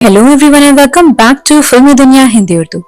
Hello everyone and welcome back to Filmi Duniya Hindi Urdu.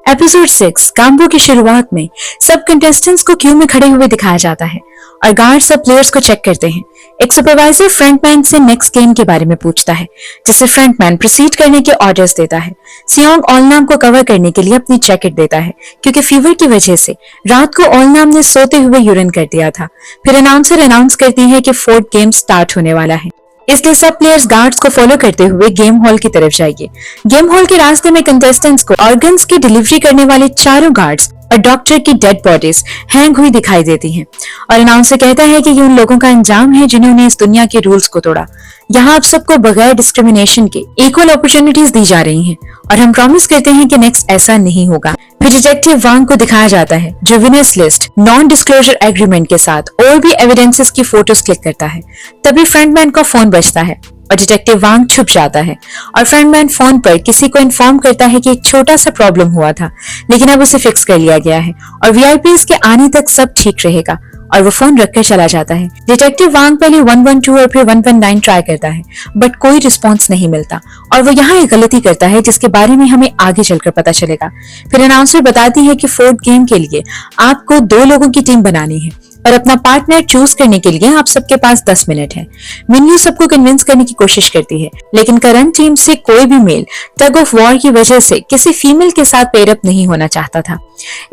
Episode 6 combo की शुरुआत में सब कंटेस्टेंट्स को क्यू में खड़े हुए दिखाया जाता है और गार्ड सब प्लेयर्स को चेक करते हैं। एक सुपरवाइजर फ्रंटमैन से नेक्स्ट गेम के बारे में पूछता है, जिसे फ्रंटमैन प्रोसीड करने के ऑर्डर्स देता है। सियोंग ओलनाम को कवर करने के लिए अपनी जैकेट देता है क्योंकि फीवर की वजह से रात को ओलनाम ने सोते हुए यूरिन कर दिया था। फिर अनाउंसर अनाउंस करती है कि फोर्थ गेम स्टार्ट होने वाला है, इसलिए सब प्लेयर्स गार्ड्स को फॉलो करते हुए गेम हॉल की तरफ जाइए। गेम हॉल के रास्ते में कंटेस्टेंट्स को ऑर्गन्स की डिलीवरी करने वाले चारों गार्ड्स और डॉक्टर की डेड बॉडीज हैंग हुई दिखाई देती हैं और अनाउंसर कहता है कि ये उन लोगों का अंजाम है जिन्होंने इस दुनिया के रूल्स को तोड़ा। यहाँ आप सबको बगैर डिस्क्रिमिनेशन के इक्वल अपॉर्चुनिटीज दी जा रही हैं और हम प्रॉमिस करते हैं कि नेक्स्ट ऐसा नहीं होगा। फिर डिटेक्टिव वांग को दिखाया जाता है जो winners list non disclosure agreement के साथ और भी एविडेंसेस की फोटोज क्लिक करता है। तभी फ्रंटमैन का फोन बजता है और डिटेक्टिव वांग छुप जाता है और फ्रंटमैन फोन पर किसी को इन्फॉर्म करता है कि एक छोटा सा प्रॉब्लम हुआ था लेकिन अब उसे फिक्स कर लिया गया है और वीआईपीज के आने तक सब ठीक रहेगा और वो फोन रखकर चला जाता है। डिटेक्टिव वांग पहले 112 और फिर 119 ट्राई करता है बट कोई रिस्पॉन्स नहीं मिलता और वो यहाँ एक गलती करता है जिसके बारे में हमें आगे चलकर पता चलेगा। फिर अनाउंसर बताती है कि फोर्थ गेम के लिए आपको 2 लोगों की टीम बनानी है और अपना पार्टनर चूज करने के लिए आप सबके पास 10 मिनट है। मिन्यू सबको कन्विंस करने की कोशिश करती है लेकिन करंट टीम से कोई भी मेल टग ऑफ वॉर की वजह से किसी फीमेल के साथ पेयरअप नहीं होना चाहता था,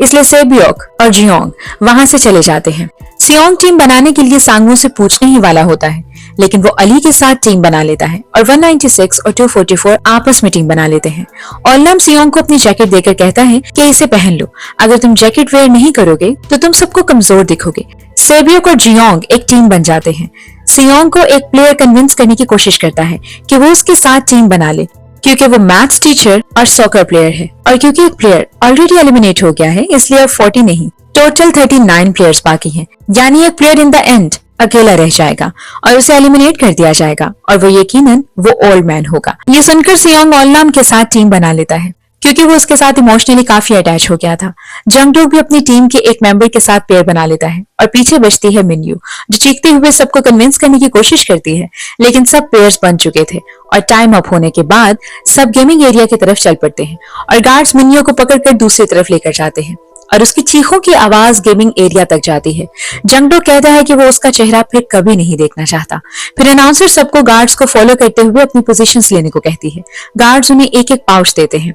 इसलिए सेबियोक और जियोंग वहां से चले जाते हैं। सियोंग टीम बनाने के लिए सांगवू से पूछने ही वाला होता है लेकिन वो अली के साथ टीम बना लेता है और 196 और 244 आपस में टीम बना लेते हैं। ओलनाम सियोंग को अपनी जैकेट देकर कहता है कि इसे पहन लो, अगर तुम जैकेट वेयर नहीं करोगे तो तुम सबको कमजोर दिखोगे। सेबियोक और जियोंग एक टीम बन जाते हैं। सियोंग को एक प्लेयर कन्विंस करने की कोशिश करता है कि वो उसके साथ टीम बना ले क्योंकि वो मैथ्स टीचर और सॉकर प्लेयर है और क्योंकि एक प्लेयर ऑलरेडी एलिमिनेट हो गया है इसलिए अब 40 नहीं टोटल 39 प्लेयर्स बाकी हैं, यानी एक प्लेयर इन द एंड अकेला रह जाएगा और उसे एलिमिनेट कर दिया जाएगा और वो यकीनन वो ओल्ड मैन होगा। ये सुनकर सियोंग ओलनाम के साथ टीम बना लेता है क्योंकि वो उसके साथ इमोशनली काफी अटैच हो गया था। जंगडोक भी अपनी टीम के एक मेंबर के साथ पेयर बना लेता है और पीछे बचती है मिन्यू जो चीखते हुए सबको कन्विंस करने की कोशिश करती है लेकिन सब पेयर्स बन चुके थे और टाइम अप होने के बाद सब गेमिंग एरिया की तरफ चल पड़ते हैं और गार्ड्स मिन्यू को पकड़कर दूसरी तरफ लेकर जाते हैं और उसकी चीखों की आवाज गेमिंग एरिया तक जाती है। जंगडो कहता है कि वो उसका चेहरा फिर कभी नहीं देखना चाहता। फिर अनाउंसर सबको गार्ड्स को फॉलो करते हुए अपनी पोजीशंस लेने को कहती है। गार्ड्स उन्हें एक एक पाउच देते हैं।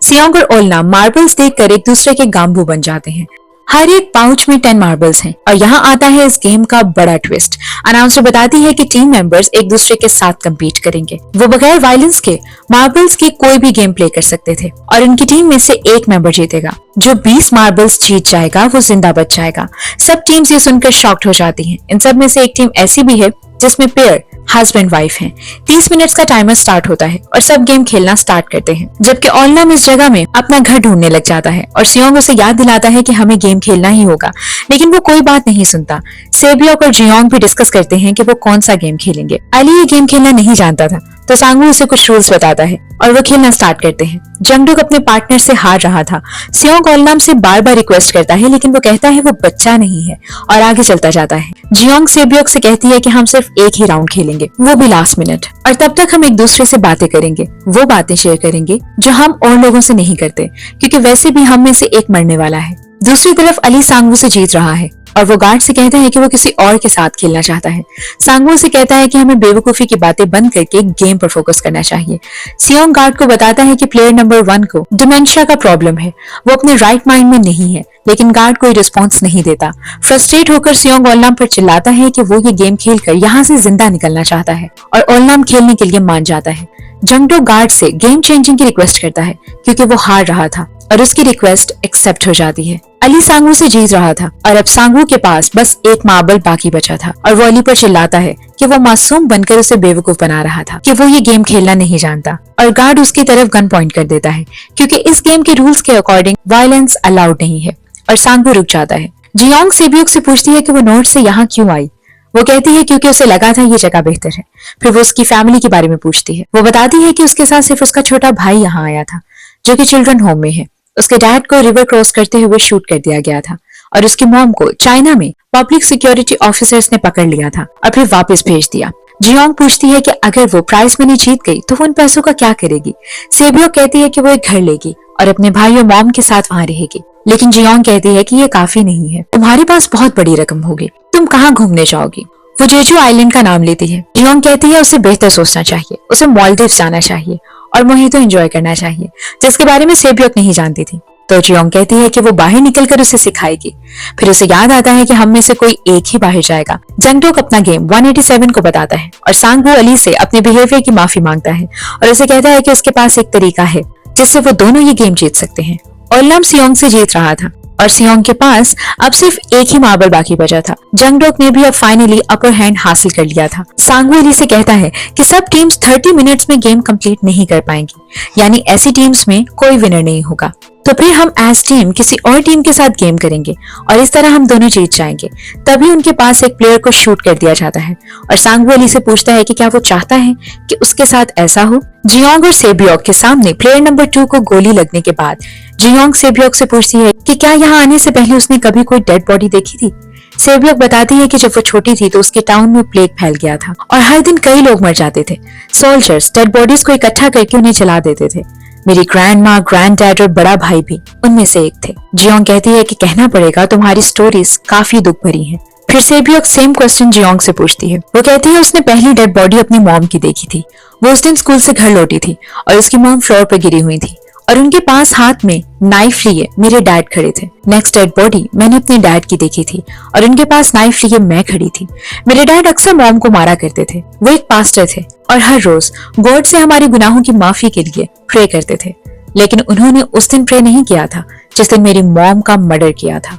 सियोंग और ओलनाम मार्बल्स देखकर एक दूसरे के गांबू बन जाते हैं। हर एक पाउच में 10 मार्बल्स हैं और यहाँ आता है इस गेम का बड़ा ट्विस्ट। अनाउंसर बताती है कि टीम मेंबर्स एक दूसरे के साथ compete करेंगे। वो बगैर वायलेंस के मार्बल्स की कोई भी गेम प्ले कर सकते थे और उनकी टीम में से एक मेंबर जीतेगा। जो 20 मार्बल्स जीत जाएगा वो जिंदा बच जाएगा। सब टीम्स ये सुनकर शॉक्ड हो जाती हैं। इन सब में से एक टीम ऐसी भी है जिसमें पेयर हस्बैंड वाइफ हैं। 30 मिनट्स का टाइमर स्टार्ट होता है और सब गेम खेलना स्टार्ट करते हैं जबकि ओलनाम इस जगह में अपना घर ढूंढने लग जाता है और सियोंग उसे याद दिलाता है कि हमें गेम खेलना ही होगा लेकिन वो कोई बात नहीं सुनता। सेबियोक और जियोंग भी डिस्कस करते हैं कि वो कौन सा गेम खेलेंगे। अली ये गेम खेलना नहीं जानता था तो सांगवू उसे कुछ रूल्स बताता है और वो खेलना स्टार्ट करते हैं। जंगडोक अपने पार्टनर से हार रहा था। सियोंग ओलनाम से बार बार रिक्वेस्ट करता है लेकिन वो कहता है वो बच्चा नहीं है और आगे चलता जाता है। जियोंग सेबियोक से कहती है कि हम सिर्फ एक ही राउंड खेलेंगे, वो भी लास्ट मिनट, और तब तक हम एक दूसरे से बातें करेंगे, वो बातें शेयर करेंगे जो हम और लोगों से नहीं करते क्योंकि वैसे भी हम में से एक मरने वाला है। दूसरी तरफ अली सांगवू से जीत रहा है और वो गार्ड से कहता है कि वो किसी और के साथ खेलना चाहता है। सांगवू से कहता है कि हमें बेवकूफी की बातें बंद करके गेम पर फोकस करना चाहिए। सियोंग गार्ड को बताता है कि प्लेयर नंबर 1 को डिमेंशिया का प्रॉब्लम है, वो अपने राइट माइंड में नहीं है लेकिन गार्ड कोई रिस्पॉन्स नहीं देता। फ्रस्ट्रेट होकर सियोंग ओलनाम पर चिल्लाता है कि वो ये गेम खेलकर यहाँ से जिंदा निकलना चाहता है और ओलनाम खेलने के लिए मान जाता है। जंगडो गार्ड से गेम चेंजिंग की रिक्वेस्ट करता है क्योंकि वो हार रहा था और उसकी रिक्वेस्ट एक्सेप्ट हो जाती है। अली सांगवू से जीत रहा था और अब सांगवू के पास बस एक मार्बल बाकी बचा था और वो अली पर चिल्लाता है कि वो मासूम बनकर उसे बेवकूफ बना रहा था कि वो ये गेम खेलना नहीं जानता और गार्ड उसकी तरफ गन पॉइंट कर देता है क्योंकि इस गेम के रूल्स के अकॉर्डिंग वायलेंस अलाउड नहीं है और सांगवू रुक जाता है। जियोंग सेबियोक से पूछती है कि वो नोट से यहाँ क्यों आई। वो कहती है क्योंकि उसे लगा था ये जगह बेहतर है। फिर वो उसकी फैमिली के बारे में पूछती है। वो बताती है कि उसके साथ सिर्फ उसका छोटा भाई यहाँ आया था जो कि चिल्ड्रन होम में है। उसके डैड को रिवर क्रॉस करते हुए शूट कर दिया गया था और उसकी मॉम को चाइना में पब्लिक सिक्योरिटी ऑफिसर्स ने पकड़ लिया था और फिर वापस भेज दिया। जियोंग पूछती है कि अगर वो प्राइज मनी जीत गई तो वो उन पैसों का क्या करेगी। सेबियोक कहती है कि वो एक घर लेगी और अपने भाई और मॉम के साथ वहां रहेगी। लेकिन जियोंग कहती है कि ये काफी नहीं है, तुम्हारे पास बहुत बड़ी रकम होगी, तुम कहाँ घूमने जाओगी। वो जेजू आइलैंड का नाम लेती है। जियोंग कहती है उसे बेहतर सोचना चाहिए, उसे मालदीव्स जाना चाहिए और मोहितो एंजॉय करना चाहिए, जिसके बारे में सेबियोक नहीं जानती थी। तो जियोंग कहती है कि वो बाहर निकलकर उसे सिखाएगी। फिर उसे याद आता है कि हम में से कोई एक ही बाहर जाएगा। जंगडोक अपना गेम 187 को बताता है और सांगवू अली से अपने बिहेवियर की माफी मांगता है और उसे कहता है कि उसके पास एक तरीका है जिससे वो दोनों ये गेम जीत सकते हैं। ओलम सियोंग से जीत रहा था और सियोंग के पास अब सिर्फ एक ही मार्बल बाकी बचा था। जंगडोक ने भी अब फाइनली अपर हैंड हासिल कर लिया था। सांगवू अली से कहता है कि सब टीम्स 30 मिनट्स में गेम कंप्लीट नहीं कर पाएंगी, यानी ऐसी टीम्स में कोई विनर नहीं होगा। तो फिर हम एज टीम किसी और टीम के साथ गेम करेंगे और इस तरह हम दोनों जीत जाएंगे। तभी उनके पास एक प्लेयर को शूट कर दिया जाता है और सांगवू अली से पूछता है कि क्या वो चाहता है कि उसके साथ ऐसा हो। जियोंग और सेबियोक के सामने प्लेयर नंबर 2 को गोली लगने के बाद जियोंग सेबियोक से पूछती है कि क्या यहाँ आने से पहले उसने कभी कोई डेड बॉडी देखी थी। सेबियोक बताती है कि जब वो छोटी थी तो उसके टाउन में प्लेग फैल गया था और हर दिन कई लोग मर जाते थे। सोल्जर्स डेड बॉडीज को इकट्ठा करके उन्हें जला देते थे। मेरी ग्रैंड माँ, ग्रैंड डैड और बड़ा भाई भी उनमें से एक थे। जियोंग कहती है कि कहना पड़ेगा तुम्हारी स्टोरीज काफी दुख भरी हैं। फिर सेबियोक सेम क्वेश्चन जियोंग से पूछती है। वो कहती है उसने पहली डेड बॉडी अपनी मॉम की देखी थी। वो उस दिन स्कूल से घर लौटी थी और उसकी मॉम फ्लोर पर गिरी हुई थी और उनके पास हाथ में नाइफ लिए मेरे डैड खड़े थे। नेक्स्ट डेड बॉडी मैंने अपने डैड की देखी थी और उनके पास नाइफ लिए मैं खड़ी थी। मेरे डैड अक्सर मॉम को मारा करते थे। वो एक पास्टर थे और हर रोज गॉड से हमारे गुनाहों की माफी के लिए प्रे करते थे। लेकिन उन्होंने उस दिन प्रे नहीं किया था जिस दिन मेरी मॉम का मर्डर किया था।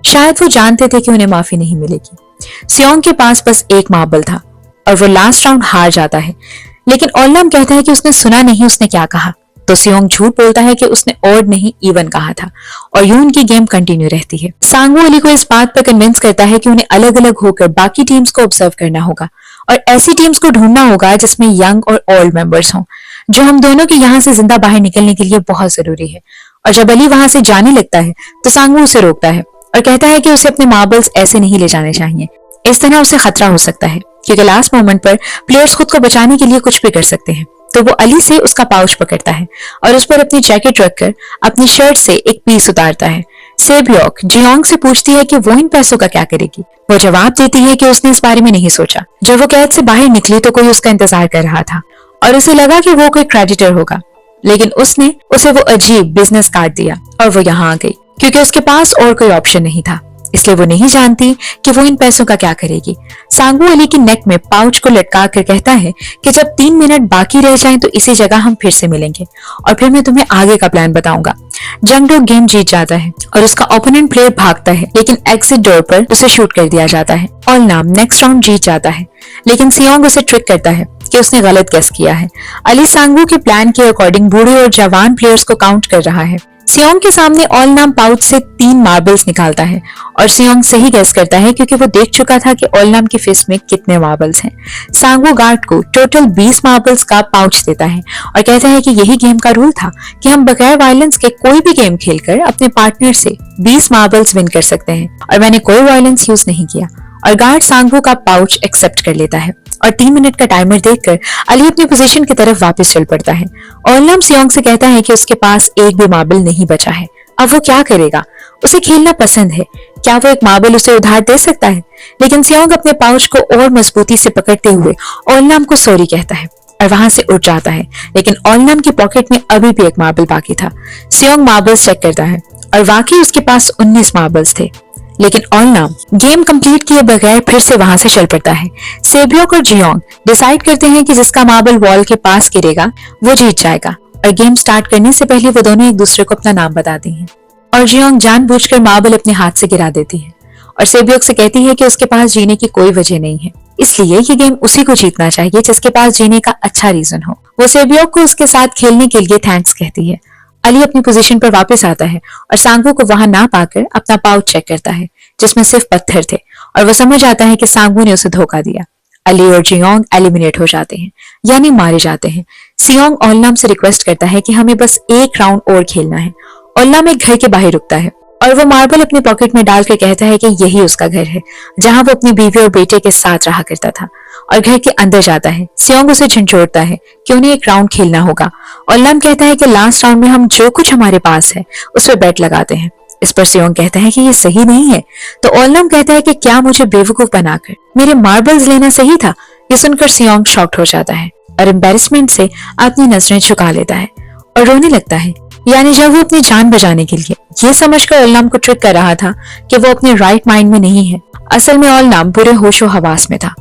शायद वो जानते थे कि उन्हें माफी नहीं मिलेगी। सियोंग के पास बस एक मार्बल था और वो लास्ट राउंड हार जाता है। लेकिन ओलम कहता है कि उसने सुना नहीं उसने क्या कहा। तो सियोंग झूठ बोलता है कि उसने ऑड नहीं इवन कहा था और यूं उनकी गेम कंटिन्यू रहती है। सांगवू अली को इस बात पर कन्विंस करता है कि उन्हें अलग अलग होकर बाकी टीम्स को ऑब्जर्व करना होगा और ऐसी टीम्स को ढूंढना होगा जिसमें यंग और ओल्ड मेंबर्स हों, जो हम दोनों के यहाँ से जिंदा बाहर निकलने के लिए बहुत जरूरी है। और जब अली वहां से जाने लगता है तो सांगवू उसे रोकता है और कहता है कि उसे अपने मार्बल्स ऐसे नहीं ले जाने चाहिए। इस तरह उसे खतरा हो सकता है क्योंकि लास्ट मोमेंट पर प्लेयर्स खुद को बचाने के लिए कुछ भी कर सकते हैं। तो वो अली से उसका पाउच पकड़ता है और उस पर अपनी जैकेट रखकर अपनी शर्ट से एक पीस उतारता है। सेबियोक जियोंग से पूछती है कि वो इन पैसों का क्या करेगी। वो जवाब देती है कि उसने इस बारे में नहीं सोचा। जब वो कैद से बाहर निकली तो कोई उसका इंतजार कर रहा था और उसे लगा कि वो कोई क्रेडिटर होगा, लेकिन उसने उसे वो अजीब बिजनेस कार्ड दिया और वो यहाँ आ गई क्योंकि उसके पास और कोई ऑप्शन नहीं था। इसलिए वो नहीं जानती कि वो इन पैसों का क्या करेगी। सांगवू अली की नेक में पाउच को लटका कर कहता है कि जब 3 मिनट बाकी रह जाएं तो इसी जगह हम फिर से मिलेंगे और फिर मैं तुम्हें आगे का प्लान बताऊंगा। जंगडोक गेम जीत जाता है और उसका ओपोनेंट प्लेयर भागता है, लेकिन एग्जिट डोर पर उसे शूट कर दिया जाता है। ओलनाम नेक्स्ट राउंड जीत जाता है, लेकिन सियोंग उसे ट्रिक करता है कि उसने गलत गेस किया है। अली सांगवू के प्लान के अकॉर्डिंग बूढ़े और जवान प्लेयर्स को काउंट कर रहा है। सियोंग के सामने ओलनाम पाउच से 3 मार्बल्स निकालता है और सियोंग सही गेस करता है क्योंकि वो देख चुका था कि ओलनाम की फिस्ट में कितने मार्बल्स हैं। सांगवू गार्ड को टोटल 20 मार्बल्स का पाउच देता है और कहता है कि यही गेम का रूल था कि हम बगैर वायलेंस के कोई भी गेम खेलकर अपने पार्टनर से 20 मार्बल्स विन कर सकते हैं और मैंने कोई वायलेंस यूज नहीं किया। और गार्ड सांगवू का पाउच एक्सेप्ट कर लेता है और 3 मिनट का टाइमर देखकर अली अपनी पोजीशन की तरफ वापस चल पड़ता है। ओलनाम सियोंग से कहता है कि उसके पास एक भी मार्बल नहीं बचा है। अब वो क्या करेगा? उसे खेलना पसंद है, क्या वो एक मार्बल उसे उधार दे सकता है? लेकिन सियोंग अपने पाउच को और मजबूती से पकड़ते हुए ओलनाम को सॉरी कहता है और वहां से उठ जाता है। लेकिन ओलनाम की पॉकेट में अभी भी एक मार्बल बाकी था। सियोंग मार्बल्स चेक करता है और वाकई उसके पास 19 मार्बल्स थे। लेकिन ओलनाम गेम कंप्लीट किए बगैर फिर से वहां से चल पड़ता है। सेबियोक और जियोंग डिसाइड करते हैं कि जिसका मार्बल वॉल के पास गिरेगा वो जीत जाएगा और गेम स्टार्ट करने से पहले वो दोनों एक दूसरे को अपना नाम बताते हैं और जियोंग जानबूझकर मार्बल अपने हाथ से गिरा देती है और सेबियोक से कहती है कि उसके पास जीने की कोई वजह नहीं है, इसलिए ये गेम उसी को जीतना चाहिए जिसके पास जीने का अच्छा रीजन हो। वो सेबियोक को उसके साथ खेलने के लिए थैंक्स कहती है। अली अपनी पोजीशन पर वापस आता है और सांगवू को वहां ना पाकर अपना पाउच चेक करता है जिसमें सिर्फ पत्थर थे और वो समझ आता है कि सांगवू ने उसे धोखा दिया। अली और जियोंग एलिमिनेट हो जाते हैं, यानी मारे जाते हैं। सियोंग ओलनाम से रिक्वेस्ट करता है कि हमें बस एक राउंड और खेलना है। ओलनाम एक घर के बाहर रुकता है और वो मार्बल अपने पॉकेट में डालकर कहता है कि यही उसका घर है जहां वो अपनी बीवी और बेटे के साथ रहा करता था और घर के अंदर जाता है। सियोंग उसे झंझोड़ता है कि उन्हें एक राउंड खेलना होगा और लम कहता है कि लास्ट राउंड में हम जो कुछ हमारे पास है उस पर बेट लगाते हैं। इस पर सियोंग कहता है कि ये सही नहीं है, तो ओलम कहता है कि क्या मुझे बेवकूफ बनाकर मेरे मार्बल्स लेना सही था। ये सुनकर सियोंग शॉक्ड हो जाता है और एम्बेरसमेंट से अपनी नजरें झुका लेता है और रोने लगता है। यानी जब वो अपनी जान बचाने के लिए ये समझकर ओलम को ट्रिक कर रहा था कि वो अपने राइट माइंड में नहीं है, असल में ओलम पूरे होशो हवास में था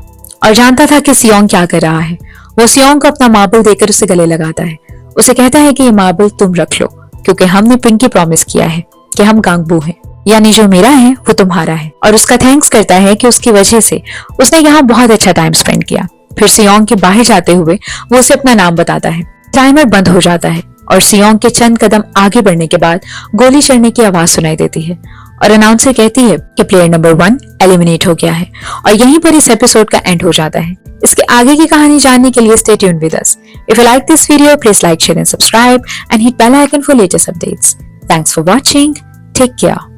और जानता था कि सियोंग क्या कर रहा है। वो सियोंग को अपना मार्बल देकर उसे गले लगाता है। उसे कहता है कि ये मार्बल तुम रख लो, क्योंकि हमने पिंकी प्रॉमिस किया है कि हम गांगबू हैं, यानी जो मेरा है वो तुम्हारा है। और उसका थैंक्स करता है कि उसकी वजह से उसने यहाँ बहुत अच्छा टाइम स्पेंड किया। फिर सियोंग के बाहर जाते हुए वो उसे अपना नाम बताता है। टाइमर बंद हो जाता है और सियोंग के चंद कदम आगे बढ़ने के बाद गोली चलने की आवाज सुनाई देती है और अनाउंसर कहती है कि प्लेयर नंबर 1 एलिमिनेट हो गया है। और यहीं पर इस एपिसोड का एंड हो जाता है। इसके आगे की कहानी जानने के लिए stay tuned with us. If you like this video, please like, share and subscribe and hit bell icon for latest updates. Thanks for watching. Take care.